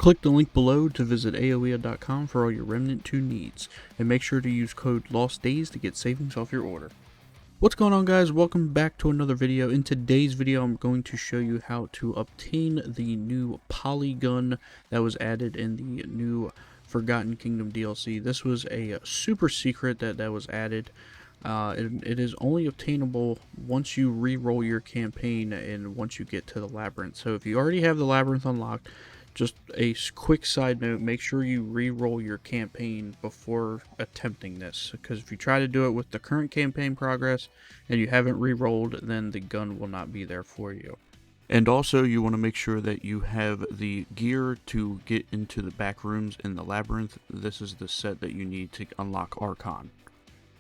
Click the link below to visit aoea.com for all your Remnant 2 needs, and make sure to use code LOSTDAYS to get savings off your order. What's going on, guys? Welcome back to another video. In today's video, I'm going to show you how to obtain the new Polygun that was added in the new Forgotten Kingdom DLC. This was a super secret that was added. It is only obtainable once you re-roll your campaign and once you get to the labyrinth. So if you already have the labyrinth unlocked, just a quick side note, make sure you re-roll your campaign before attempting this, because if you try to do it with the current campaign progress and you haven't re-rolled, then the gun will not be there for you. And also, you want to make sure that you have the gear to get into the back rooms in the labyrinth. This is the set that you need to unlock Archon.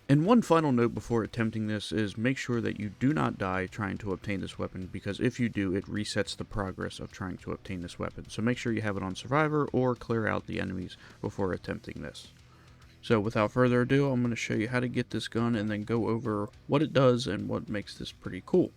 And one final note before attempting this is make sure that you do not die trying to obtain this weapon, because if you do, it resets the progress of trying to obtain this weapon. So make sure you have it on Survivor or clear out the enemies before attempting this. So without further ado, I'm going to show you how to get this gun and then go over what it does and what makes this pretty cool.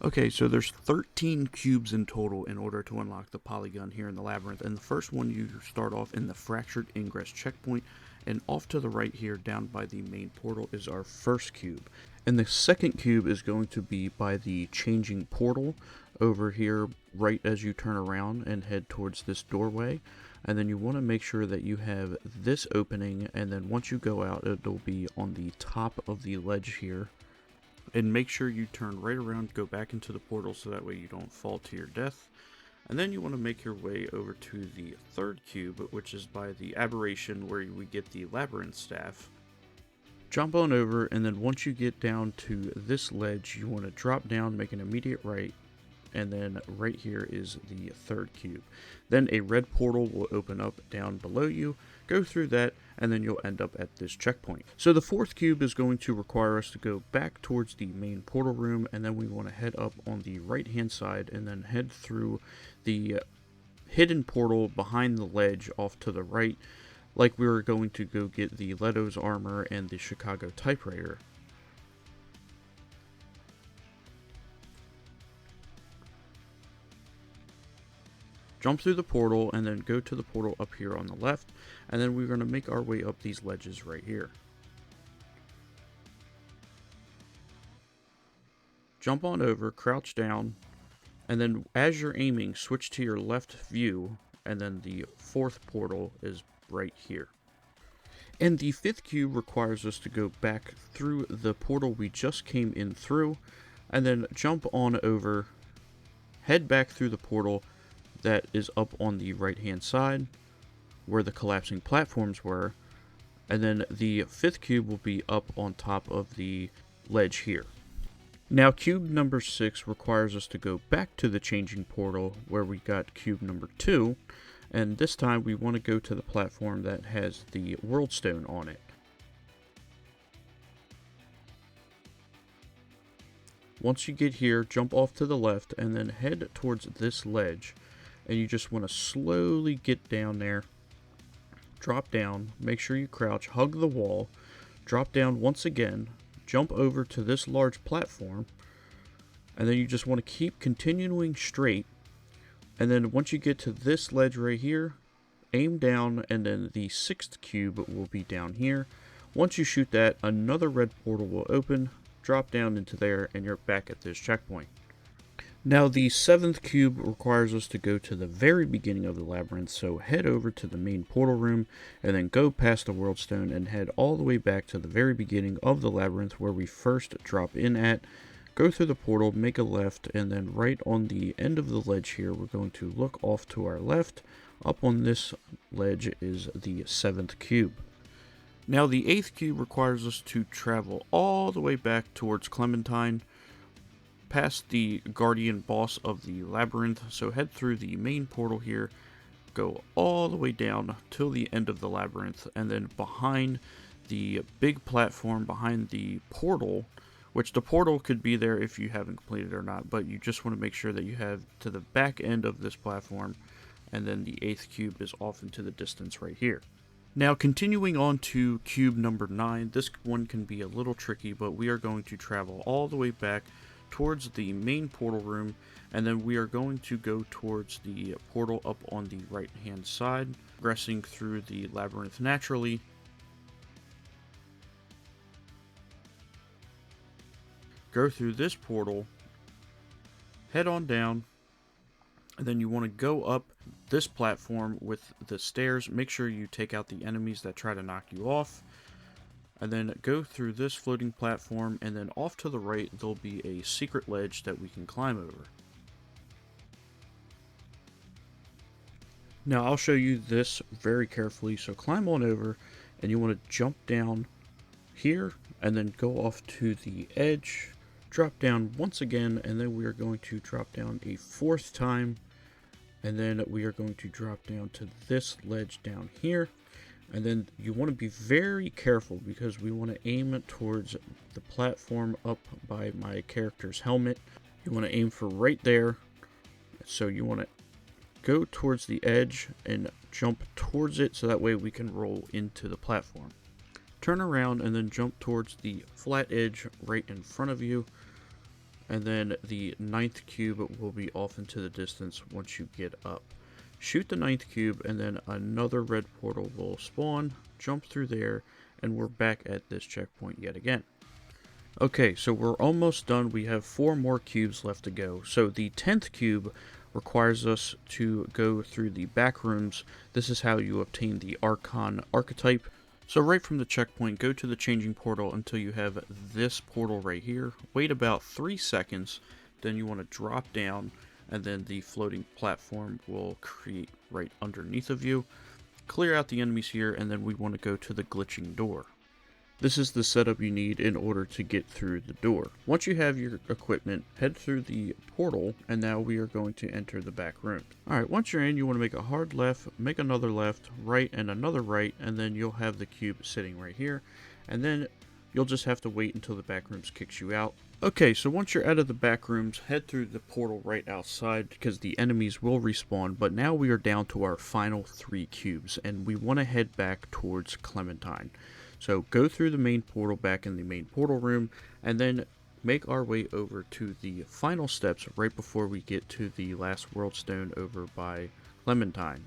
Okay, so there's 13 cubes in total in order to unlock the Polygun here in the labyrinth, and the first one you start off in the Fractured Ingress checkpoint, and off to the right here down by the main portal is our first cube. And the second cube is going to be by the changing portal over here right as you turn around and head towards this doorway. And then you want to make sure that you have this opening, and then once you go out, it'll be on the top of the ledge here. And make sure you turn right around, go back into the portal so that way you don't fall to your death. And then you want to make your way over to the third cube, which is by the aberration where we get the labyrinth staff. Jump on over, and then once you get down to this ledge, you want to drop down, make an immediate right, and then right here is the third cube. Then a red portal will open up down below you, go through that, and then you'll end up at this checkpoint. So the fourth cube is going to require us to go back towards the main portal room, and then we want to head up on the right hand side and then head through the hidden portal behind the ledge off to the right, like we were going to go get the Leto's armor and the Chicago typewriter. Jump through the portal and then go to the portal up here on the left, and then we're going to make our way up these ledges right here. Jump on over, crouch down, and then as you're aiming, switch to your left view, and then the fourth portal is right here. And the fifth cube requires us to go back through the portal we just came in through, and then jump on over, head back through the portal that is up on the right hand side where the collapsing platforms were, and then the fifth cube will be up on top of the ledge here. Now cube number 6 requires us to go back to the changing portal where we got cube number 2, and this time we want to go to the platform that has the world stone on it. Once you get here, jump off to the left and then head towards this ledge. And you just want to slowly get down there, drop down, make sure you crouch, hug the wall, drop down once again, jump over to this large platform, and then you just want to keep continuing straight. And then once you get to this ledge right here, aim down, and then the sixth cube will be down here. Once you shoot that, another red portal will open, drop down into there, and you're back at this checkpoint. Now the seventh cube requires us to go to the very beginning of the labyrinth, so head over to the main portal room and then go past the world stone and head all the way back to the very beginning of the labyrinth where we first drop in at. Go through the portal, make a left, and then right on the end of the ledge here we're going to look off to our left. Up on this ledge is the seventh cube. Now the eighth cube requires us to travel all the way back towards Clementine, past the guardian boss of the labyrinth, so head through the main portal here, go all the way down till the end of the labyrinth, and then behind the big platform behind the portal, which the portal could be there if you haven't completed it or not, but you just want to make sure that you have to the back end of this platform, and then the eighth cube is off into the distance right here. Now continuing on to cube number 9, this one can be a little tricky, but we are going to travel all the way back towards the main portal room, and then we are going to go towards the portal up on the right hand side, progressing through the labyrinth naturally. Go through this portal, head on down, and then you want to go up this platform with the stairs. Make sure you take out the enemies that try to knock you off, and then go through this floating platform, and then off to the right there'll be a secret ledge that we can climb over. Now I'll show you this very carefully, so climb on over, and you want to jump down here and then go off to the edge, drop down once again, and then we are going to drop down a fourth time, and then we are going to drop down to this ledge down here. And then you want to be very careful because we want to aim it towards the platform up by my character's helmet. You want to aim for right there, so you want to go towards the edge and jump towards it, so that way we can roll into the platform. Turn around and then jump towards the flat edge right in front of you, and then the 9th cube will be off into the distance once you get up. Shoot the 9th cube, and then another red portal will spawn, jump through there, and we're back at this checkpoint yet again. Okay, so we're almost done. We have 4 more cubes left to go. So the 10th cube requires us to go through the back rooms. This is how you obtain the Archon archetype. So right from the checkpoint, go to the changing portal until you have this portal right here. Wait about 3 seconds, then you want to drop down, and then the floating platform will create right underneath of you. Clear out the enemies here, and then we want to go to the glitching door. This is the setup you need in order to get through the door. Once you have your equipment, head through the portal, and now we are going to enter the back room. Alright, once you're in, you want to make a hard left, make another left, right, and another right, and then you'll have the cube sitting right here. And then you'll just have to wait until the back rooms kicks you out. Okay, so once you're out of the back rooms, head through the portal right outside because the enemies will respawn. But now we are down to our final 3 cubes, and we want to head back towards Clementine. So go through the main portal back in the main portal room, and then make our way over to the final steps right before we get to the last world stone over by Clementine.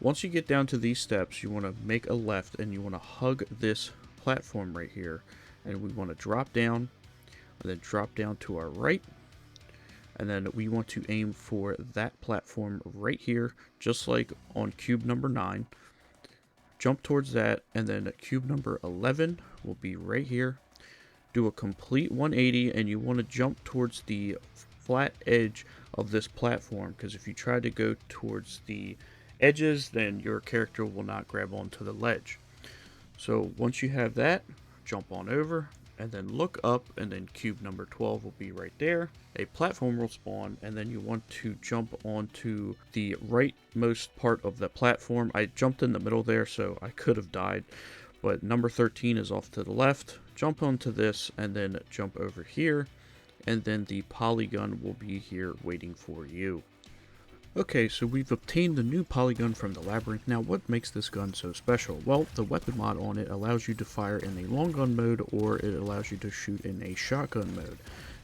Once you get down to these steps, you want to make a left, and you want to hug this platform right here, and we want to drop down, and then drop down to our right, and then we want to aim for that platform right here, just like on cube number 9. Jump towards that, and then cube number 11 will be right here. Do a complete 180, and you want to jump towards the flat edge of this platform, because if you try to go towards the edges, then your character will not grab onto the ledge. So once you have that, jump on over, and then look up, and then cube number 12 will be right there. A platform will spawn, and then you want to jump onto the rightmost part of the platform. I jumped in the middle there, so I could have died, but number 13 is off to the left. Jump onto this, and then jump over here, and then the Polygun will be here waiting for you. Okay, so we've obtained the new Polygun from the Labyrinth. Now, what makes this gun so special? Well, the weapon mod on it allows you to fire in a long gun mode, or it allows you to shoot in a shotgun mode.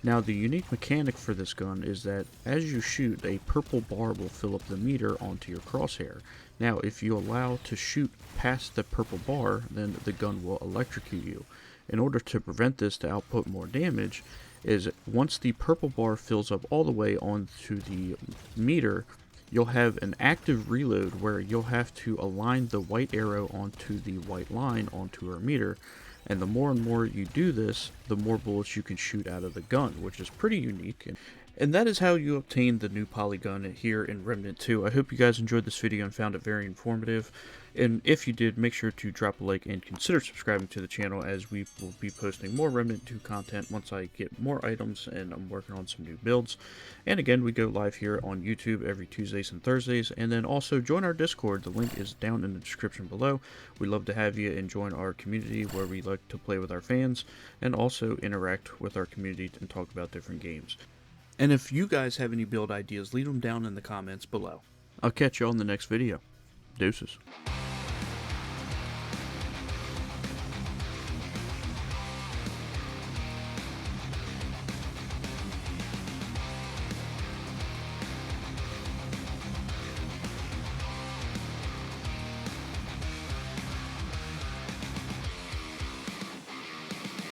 Now, the unique mechanic for this gun is that as you shoot, a purple bar will fill up the meter onto your crosshair. Now, if you allow to shoot past the purple bar, then the gun will electrocute you. In order to prevent this to output more damage, is once the purple bar fills up all the way onto the meter, you'll have an active reload where you'll have to align the white arrow onto the white line onto our meter, and the more and more you do this, the more bullets you can shoot out of the gun, which is pretty unique. And that is how you obtain the new Polygun here in Remnant 2. I hope you guys enjoyed this video and found it very informative. And if you did, make sure to drop a like and consider subscribing to the channel, as we will be posting more Remnant 2 content once I get more items and I'm working on some new builds. And again, we go live here on YouTube every Tuesdays and Thursdays. And then also join our Discord. The link is down in the description below. We'd love to have you and join our community where we like to play with our fans and also interact with our community and talk about different games. And if you guys have any build ideas, leave them down in the comments below. I'll catch you on the next video. Deuces.